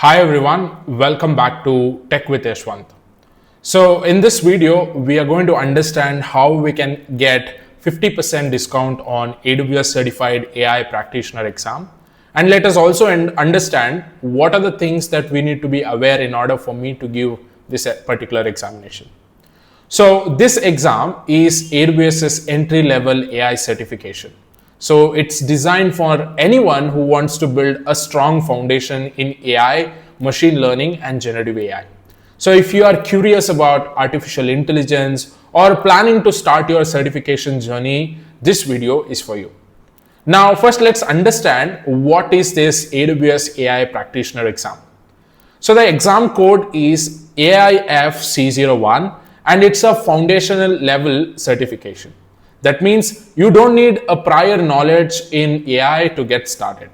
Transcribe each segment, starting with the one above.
Hi everyone, welcome back to Tech with Yeshwanth. So in this video, we are going to understand how we can get 50% discount on AWS Certified AI Practitioner exam. And let us also understand what are the things that we need to be aware in order for me to give this particular examination. So this exam is AWS's entry-level AI certification. So it's designed for anyone who wants to build a strong foundation in AI, machine learning, and generative AI. So if you are curious about artificial intelligence or planning to start your certification journey, this video is for you. Now, first let's understand what is this AWS AI Practitioner exam. So the exam code is AIFC01 and it's a foundational level certification. That means you don't need a prior knowledge in AI to get started.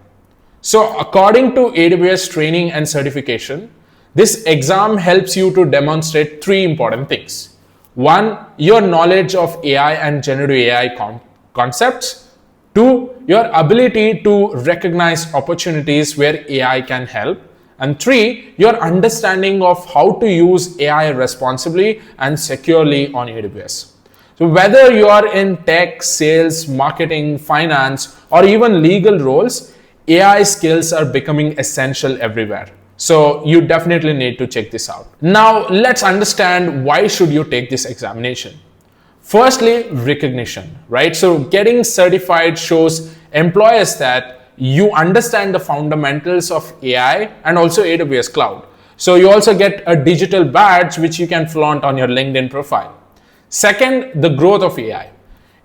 So according to AWS training and certification, this exam helps you to demonstrate three important things. One, your knowledge of AI and generative AI concepts. Two, your ability to recognize opportunities where AI can help. And three, your understanding of how to use AI responsibly and securely on AWS. So whether you are in tech, sales, marketing, finance, or even legal roles, AI skills are becoming essential everywhere. So you definitely need to check this out. Now let's understand why should you take this examination. Firstly, recognition, right? So getting certified shows employers that you understand the fundamentals of AI and also AWS cloud. So you also get a digital badge which you can flaunt on your LinkedIn profile. Second, the growth of AI.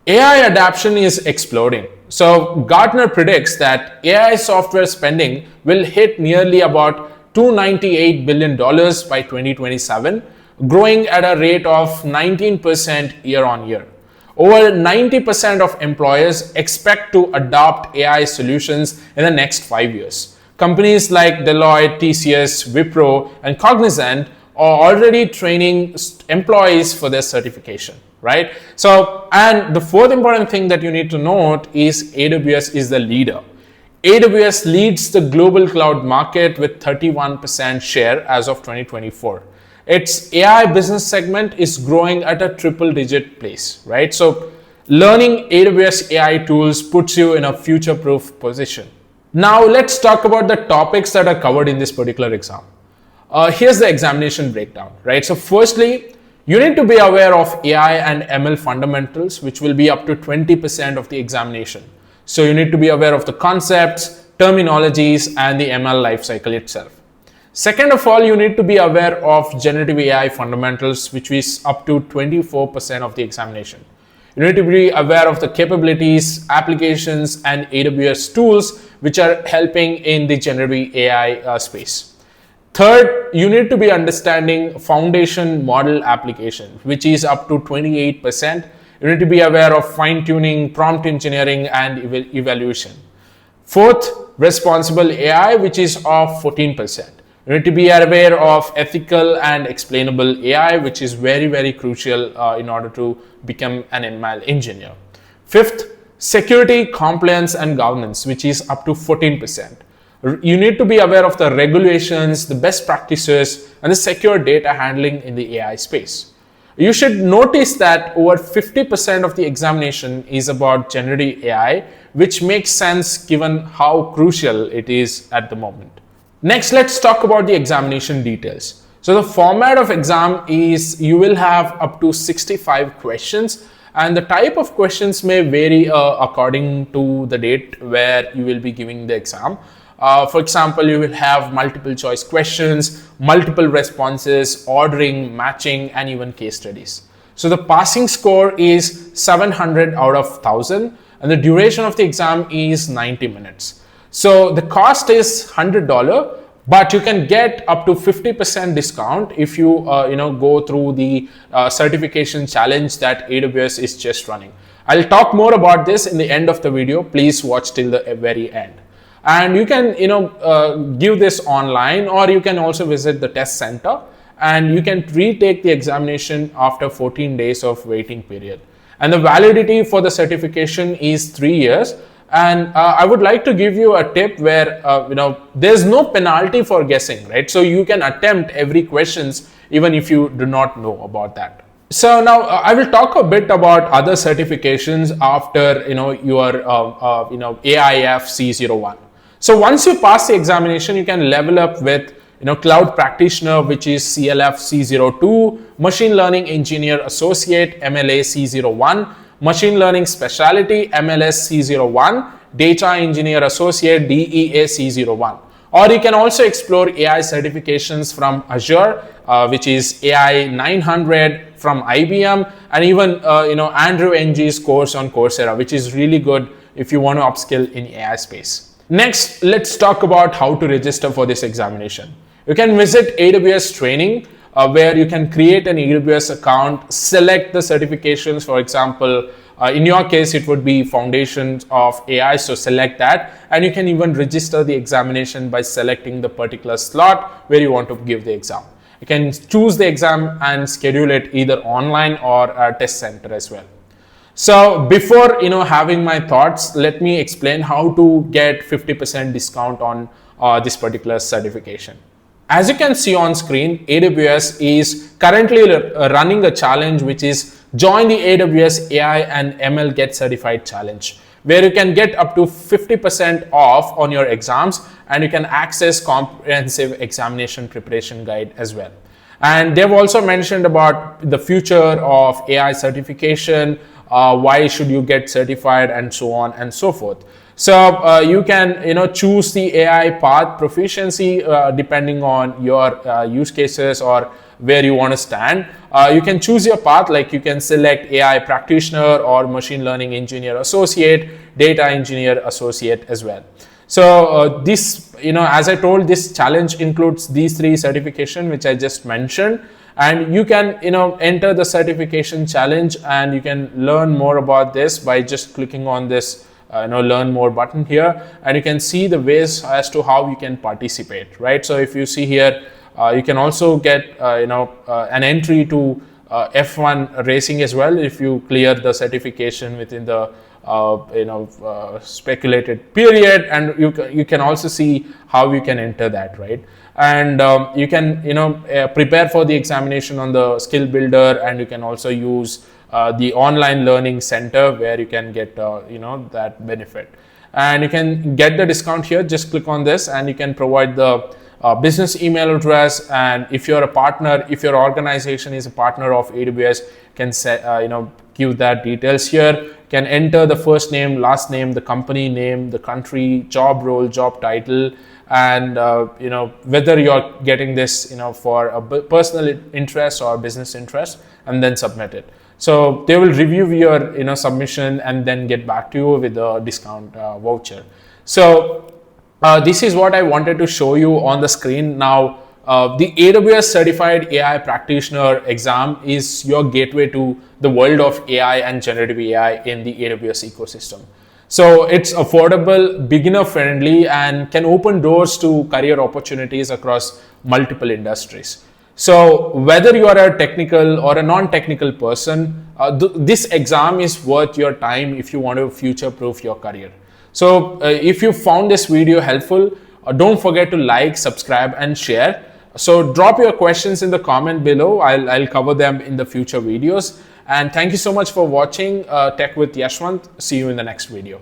AI adoption is exploding. So Gartner predicts that AI software spending will hit nearly about $298 billion by 2027, growing at a rate of 19% year on year. Over 90% of employers expect to adopt AI solutions in the next 5 years. Companies like Deloitte, TCS, Wipro, and Cognizant are already training employees for their certification, right? So, and the fourth important thing that you need to note is AWS is the leader. AWS leads the global cloud market with 31% share as of 2024. Its AI business segment is growing at a triple-digit pace, right? So, learning AWS AI tools puts you in a future-proof position. Now, let's talk about the topics that are covered in this particular exam. Here's the examination breakdown, right? So firstly, you need to be aware of AI and ML fundamentals, which will be up to 20% of the examination. So you need to be aware of the concepts, terminologies, and the ML lifecycle itself. Second of all, you need to be aware of generative AI fundamentals, which is up to 24% of the examination. You need to be aware of the capabilities, applications, and AWS tools, which are helping in the generative AI space. Third, you need to be understanding foundation model application, which is up to 28%. You need to be aware of fine-tuning, prompt engineering, and evaluation. Fourth, responsible AI, which is of 14%. You need to be aware of ethical and explainable AI, which is very, very crucial in order to become an ML engineer. Fifth, security, compliance, and governance, which is up to 14%. You need to be aware of the regulations, the best practices, and the secure data handling in the AI space. You should notice that over 50% of the examination is about generative AI, which makes sense given how crucial it is at the moment. Next, let's talk about the examination details. So the format of exam is you will have up to 65 questions, and the type of questions may vary according to the date where you will be giving the exam. For example, you will have multiple choice questions, multiple responses, ordering, matching, and even case studies. So the passing score is 700 out of 1000, and the duration of the exam is 90 minutes. So the cost is $100, but you can get up to 50% discount if you go through the certification challenge that AWS is just running. I'll talk more about this in the end of the video. Please watch till the very end. And you can give this online, or you can also visit the test center, and you can retake the examination after 14 days of waiting period. And the validity for the certification is 3 years, And I would like to give you a tip where there's no penalty for guessing, right? So you can attempt every questions even if you do not know about that. So now I will talk a bit about other certifications after your AIF C01. So once you pass the examination, you can level up with Cloud Practitioner, which is CLF C02, Machine Learning Engineer Associate MLA C01, Machine Learning Specialty MLS C01, Data Engineer Associate DEA C01. Or you can also explore AI certifications from Azure, which is AI 900 from IBM, and even Andrew Ng's course on Coursera, which is really good if you want to upskill in AI space. Next, let's talk about how to register for this examination. You can visit AWS training, where you can create an AWS account, select the certifications. For example, in your case, it would be Foundations of AI. So select that, and you can even register the examination by selecting the particular slot where you want to give the exam. You can choose the exam and schedule it either online or a test center as well. So before having my thoughts, let me explain how to get 50% discount on this particular certification. As you can see on screen, AWS is currently running a challenge, which is Join the AWS AI and ML Get Certified Challenge, where you can get up to 50% off on your exams, and you can access comprehensive examination preparation guide as well. And they've also mentioned about the future of AI certification, why should you get certified, and so on and so forth. So you can choose the AI path proficiency depending on your use cases or where you want to stand. You can choose your path, like you can select AI practitioner or machine learning engineer associate, data engineer associate as well. So this, as I told, this challenge includes these 3 certifications which I just mentioned, and you can enter the certification challenge, and you can learn more about this by just clicking on this learn more button here, and you can see the ways as to how you can participate, right? So if you see here, you can also get an entry to F1 racing as well if you clear the certification within the speculated period, and you can also see how you can enter that, right? And you can prepare for the examination on the skill builder, and you can also use the online learning center where you can get that benefit, and you can get the discount here. Just click on this, and you can provide the business email address, and if you're a partner, if your organization is a partner of AWS, can set give that details here. Can enter the first name, last name, the company name, the country, job role, job title, and whether you're getting this for a personal interest or business interest, and then submit it. So they will review your submission and then get back to you with a discount voucher. So this is what I wanted to show you on the screen. Now the AWS Certified AI Practitioner exam is your gateway to the world of AI and generative AI in the AWS ecosystem. So it's affordable, beginner friendly, and can open doors to career opportunities across multiple industries. So whether you are a technical or a non-technical person, this exam is worth your time if you want to future-proof your career. So if you found this video helpful, don't forget to like, subscribe, and share. So drop your questions in the comment below. I'll cover them in the future videos. And thank you so much for watching Tech with Yeshwanth. See you in the next video.